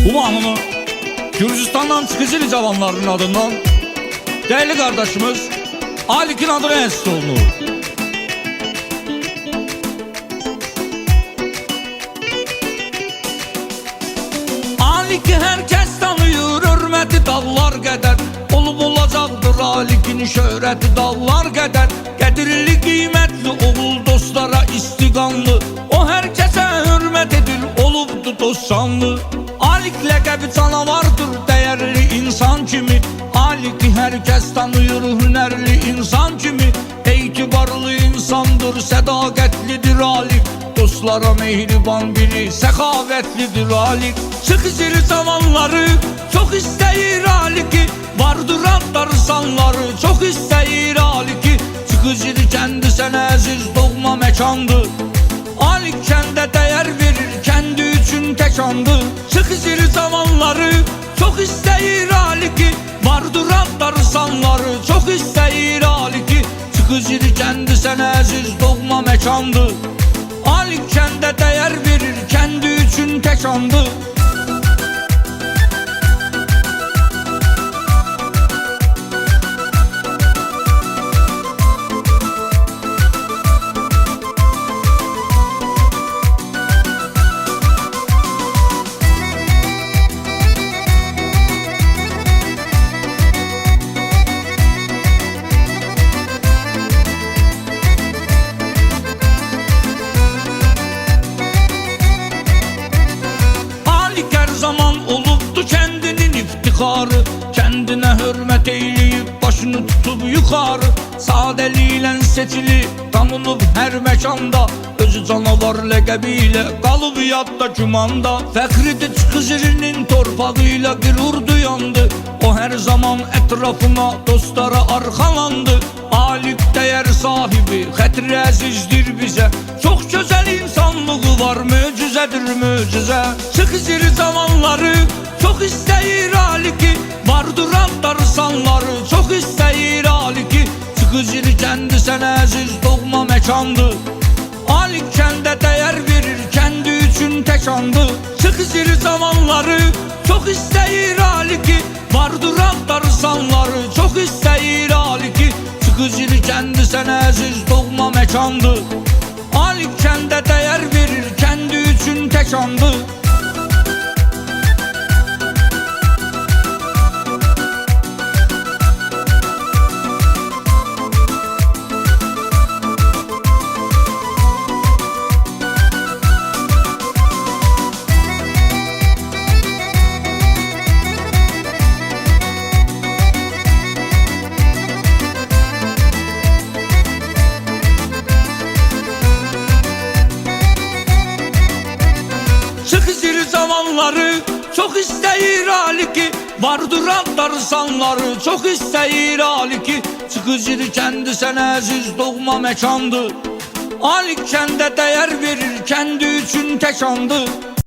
Bu mahnını Gürcistan'dan Çıkıcılı cavanların adından değerli kardeşimiz Alik'in adına enstitü olunur. Alik'i herkes tanıyor, hürmeti dağlar kadar. Olup olacaqdır Alik'in şöhreti dağlar kadar. Gedirili kıymetli oğul dostlara istiqanlı. O herkese hürmet edil, olubdu dostsanlı. Alik ləqəbi canavardır, değerli insan kimi. Alik'i herkes tanıyor, hünerli insan kimi. Etibarlı insandır, sədaqətlidir Alik. Dostlara mehriban biri, səxavətlidir Alik. Çıkıcılı zamanları çok isteyir Alik'i. Vardır adları sanları, çok isteyir Alik'i. Çıkıcılı kendisine əziz doğma mekandır. Alik kəndə değer verir, kendi üçün tekandır. Çıkıcılı zamanları çok isteyir Alik'i. Vardır adları sanları, çok isteyir Alik'i. Çıkıcılı kendisine əziz doğma mekandır. Alik kəndə değer verir, kendi üçün tekandır. Kendine hürmet eyleyip başını tutup yukarı. Sadeliyle seçilip tanınıp her mekanda. Özü canavar ləqəbiyle kalıp yadda kümanda. Fəxridir Çıkıcılı'nın torpağıyla gurur duyandı. O her zaman etrafına dostlara arxalandı. Alik değer sahibi, xətri əzizdir bize. Çok güzel insanlığı var, möcüzedir möcüze. Çıkıcılı zamanları çok isteyir Alik'i. Vardır adları sanları, çok isteyir Alik'i. Çıkıcılı kendisine əziz doğma mekandır. Alik kəndə değer verir, kendi üçün tekandır. Çıkıcılı zamanları çok isteyir Alik'i. Vardır adları sanları, çok isteyir Alik'i. Çıkıcılı kendisine əziz doğma mekandır. Alik kəndə değer verir, kendi üçün tekandır. Çıkıcılı zamanları çok isteyir Alik'i. Vardır adları sanları, çok isteyir Alik'i. Çıkıcılı kendisine əziz doğma mekandır. Alik kəndə değer verir, kendi üçün tekandır.